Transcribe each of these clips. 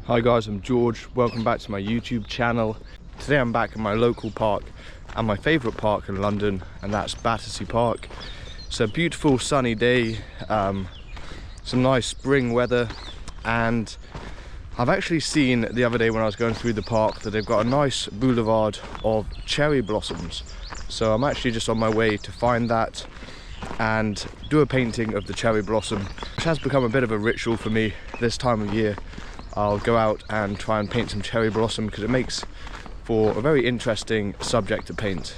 Hi guys, I'm George. Welcome back to my YouTube channel. Today I'm back in my local park and my favourite park in London, and that's Battersea Park. It's a beautiful sunny day, some nice spring weather, and I've actually seen the other day when I was going through the park that they've got a nice boulevard of cherry blossoms. So I'm actually just on my way to find that and do a painting of the cherry blossom, which has become a bit of a ritual for me this time of year. I'll go out and try and paint some cherry blossom because it makes for a very interesting subject to paint.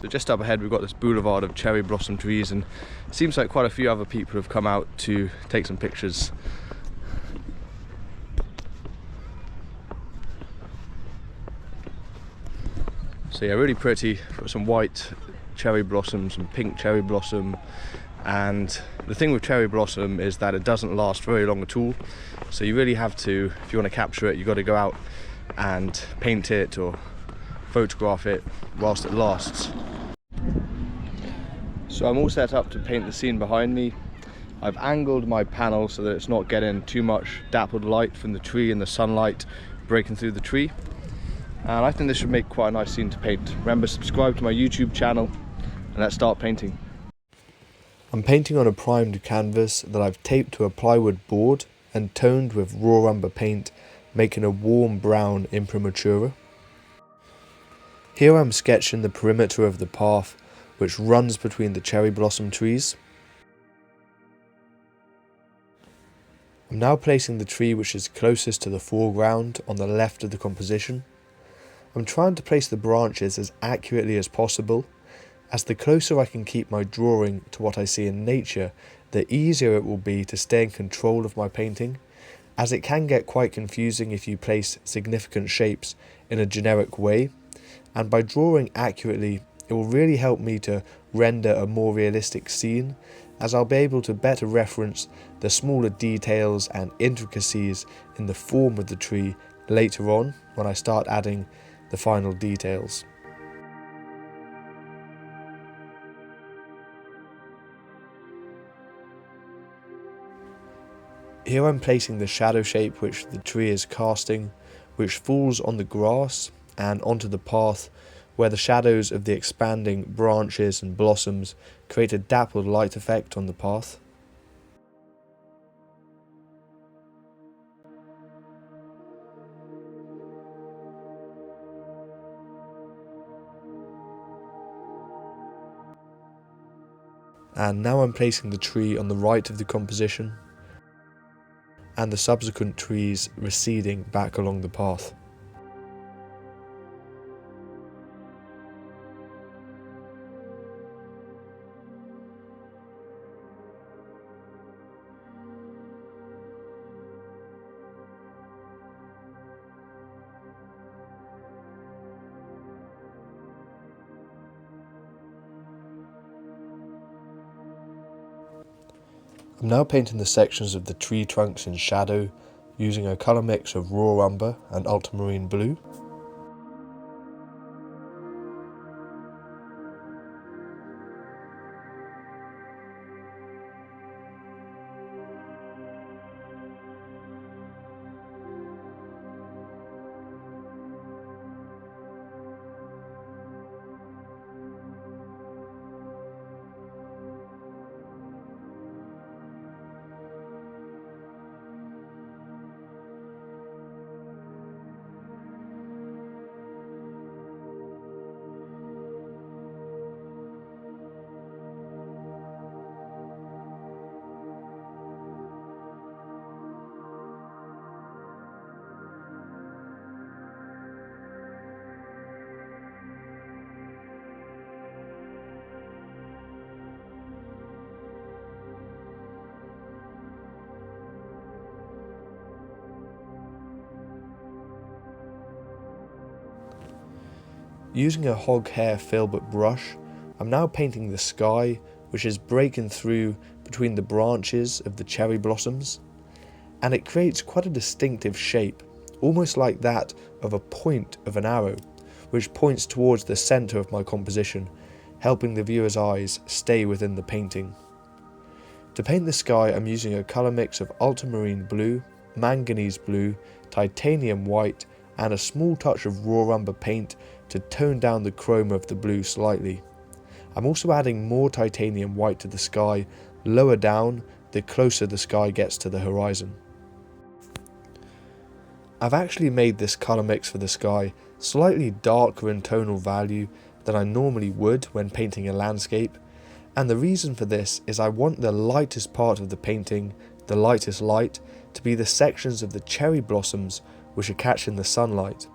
So just up ahead we've got this boulevard of cherry blossom trees, and it seems like quite a few other people have come out to take some pictures. So yeah, really pretty. Got some white cherry blossom, some pink cherry blossom, and the thing with cherry blossom is that it doesn't last very long at all. So you really have to, if you want to capture it, you've got to go out and paint it or photograph it whilst it lasts. So I'm all set up to paint the scene behind me. I've angled my panel so that it's not getting too much dappled light from the tree and the sunlight breaking through the tree. And I think this should make quite a nice scene to paint. Remember, subscribe to my YouTube channel and let's start painting. I'm painting on a primed canvas that I've taped to a plywood board and toned with raw umber paint, making a warm brown imprimatura. Here I'm sketching the perimeter of the path which runs between the cherry blossom trees. I'm now placing the tree which is closest to the foreground on the left of the composition. I'm trying to place the branches as accurately as possible, as the closer I can keep my drawing to what I see in nature, the easier it will be to stay in control of my painting, as it can get quite confusing if you place significant shapes in a generic way, and by drawing accurately it will really help me to render a more realistic scene, as I'll be able to better reference the smaller details and intricacies in the form of the tree later on when I start adding the final details. Here I'm placing the shadow shape which the tree is casting, which falls on the grass and onto the path, where the shadows of the expanding branches and blossoms create a dappled light effect on the path. And now I'm placing the tree on the right of the composition and the subsequent trees receding back along the path. I'm now painting the sections of the tree trunks in shadow using a colour mix of raw umber and ultramarine blue. Using a hog hair filbert brush, I'm now painting the sky, which is breaking through between the branches of the cherry blossoms, and it creates quite a distinctive shape, almost like that of a point of an arrow, which points towards the centre of my composition, helping the viewer's eyes stay within the painting. To paint the sky, I'm using a colour mix of ultramarine blue, manganese blue, titanium white and a small touch of raw umber paint to tone down the chrome of the blue slightly. I'm also adding more titanium white to the sky lower down the closer the sky gets to the horizon. I've actually made this colour mix for the sky slightly darker in tonal value than I normally would when painting a landscape, and the reason for this is I want the lightest part of the painting, the lightest light, to be the sections of the cherry blossoms which are catching the sunlight.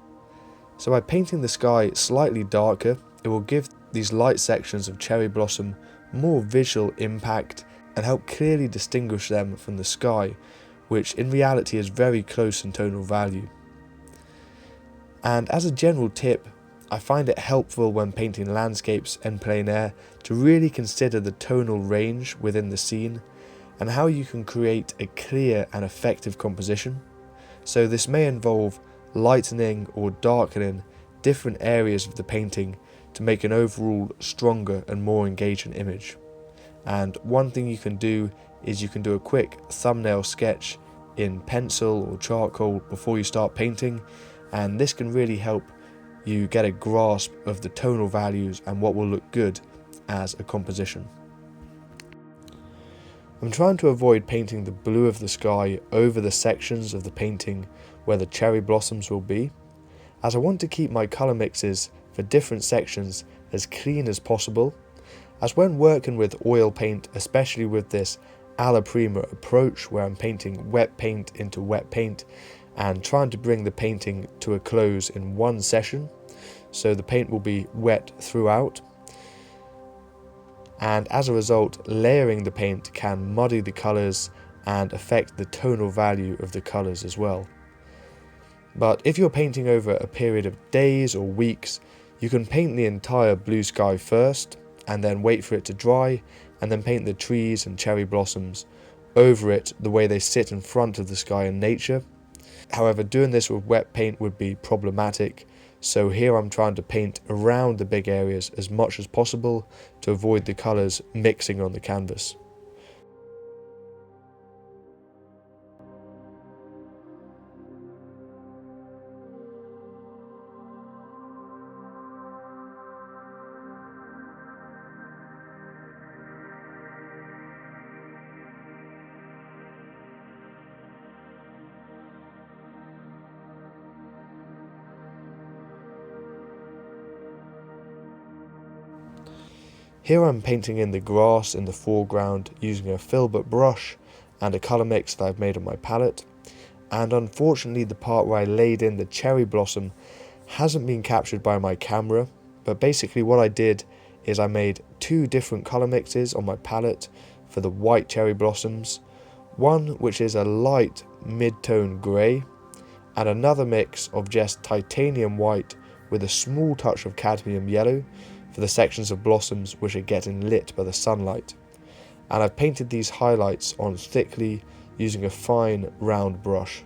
So by painting the sky slightly darker, it will give these light sections of cherry blossom more visual impact and help clearly distinguish them from the sky, which in reality is very close in tonal value. And as a general tip, I find it helpful when painting landscapes en plein air to really consider the tonal range within the scene and how you can create a clear and effective composition. So this may involve lightening or darkening different areas of the painting to make an overall stronger and more engaging image. And one thing you can do is you can do a quick thumbnail sketch in pencil or charcoal before you start painting, and this can really help you get a grasp of the tonal values and what will look good as a composition. I'm trying to avoid painting the blue of the sky over the sections of the painting where the cherry blossoms will be, as I want to keep my colour mixes for different sections as clean as possible, as when working with oil paint, especially with this alla prima approach where I'm painting wet paint into wet paint and trying to bring the painting to a close in one session, so the paint will be wet throughout, and as a result layering the paint can muddy the colours and affect the tonal value of the colours as well. But if you're painting over a period of days or weeks, you can paint the entire blue sky first and then wait for it to dry, and then paint the trees and cherry blossoms over it the way they sit in front of the sky in nature. However, doing this with wet paint would be problematic, so here I'm trying to paint around the big areas as much as possible to avoid the colours mixing on the canvas. Here I'm painting in the grass in the foreground using a filbert brush and a colour mix that I've made on my palette, and unfortunately the part where I laid in the cherry blossom hasn't been captured by my camera, but basically what I did is I made two different colour mixes on my palette for the white cherry blossoms, one which is a light mid-tone grey and another mix of just titanium white with a small touch of cadmium yellow for the sections of blossoms which are getting lit by the sunlight. And I've painted these highlights on thickly using a fine round brush.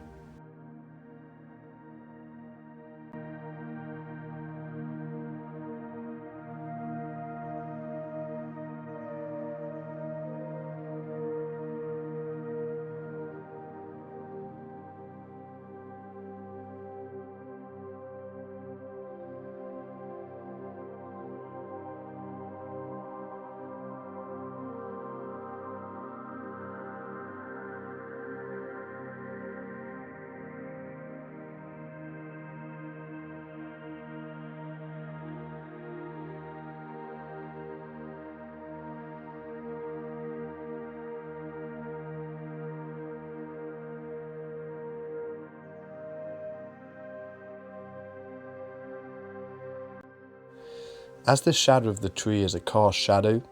As the shadow of the tree is a cast shadow,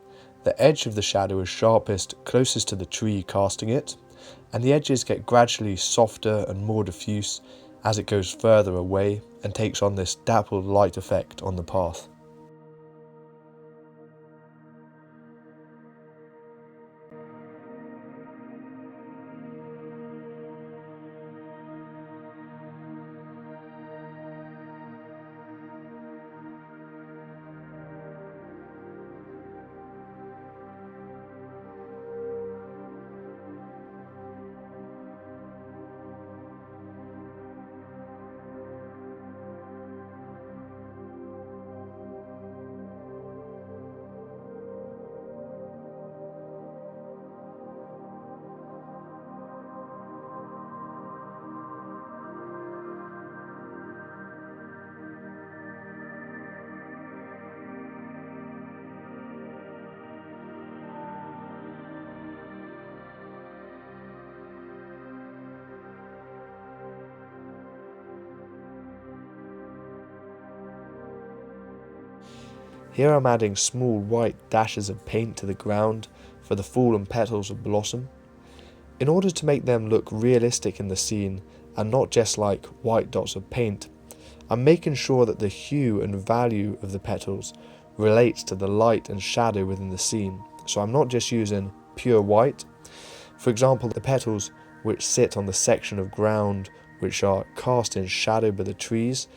the edge of the shadow is sharpest closest to the tree casting it, and the edges get gradually softer and more diffuse as it goes further away and takes on this dappled light effect on the path. Here I'm adding small white dashes of paint to the ground for the fallen petals of blossom. In order to make them look realistic in the scene and not just like white dots of paint, I'm making sure that the hue and value of the petals relates to the light and shadow within the scene. So I'm not just using pure white. For example, the petals which sit on the section of ground which are cast in shadow by the trees,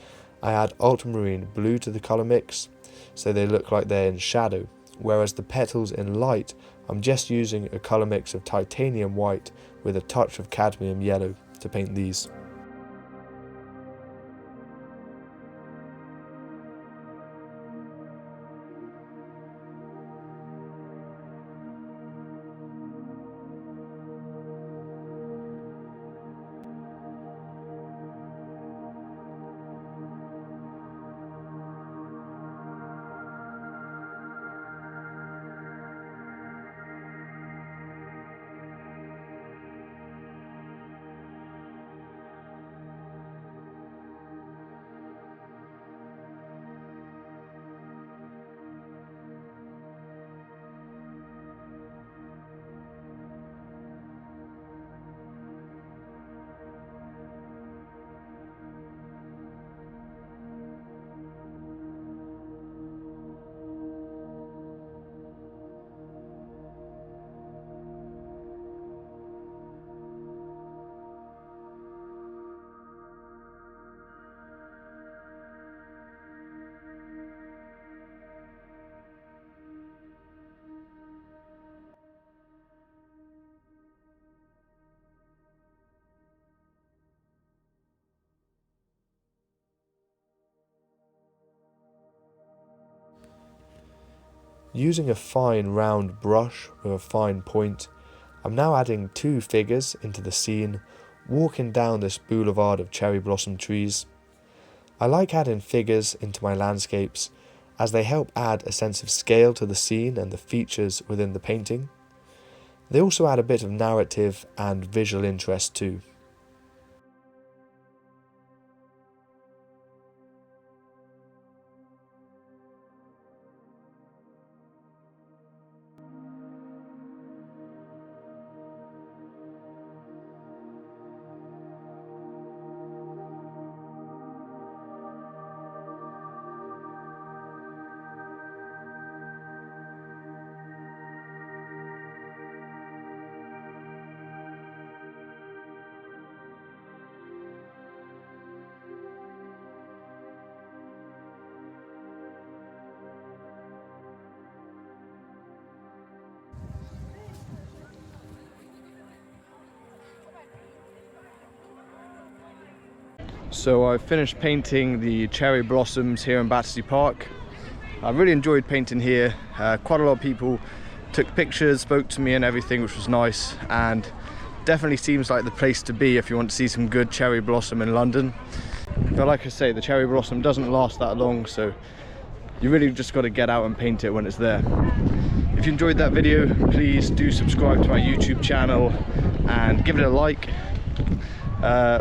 I add ultramarine blue to the colour mix so they look like they're in shadow, whereas the petals in light, I'm just using a colour mix of titanium white with a touch of cadmium yellow to paint these. Using a fine round brush with a fine point, I'm now adding two figures into the scene, walking down this boulevard of cherry blossom trees. I like adding figures into my landscapes as they help add a sense of scale to the scene and the features within the painting. They also add a bit of narrative and visual interest too. So I've finished painting the cherry blossoms here in Battersea Park. I really enjoyed painting here. Quite a lot of people took pictures, spoke to me and everything, which was nice, and definitely seems like the place to be if you want to see some good cherry blossom in London. But like I say, the cherry blossom doesn't last that long, so you really just got to get out and paint it when it's there. If you enjoyed that video, please do subscribe to my YouTube channel and give it a like.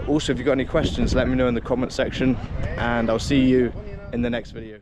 Also, if you've got any questions, let me know in the comment section, and I'll see you in the next video.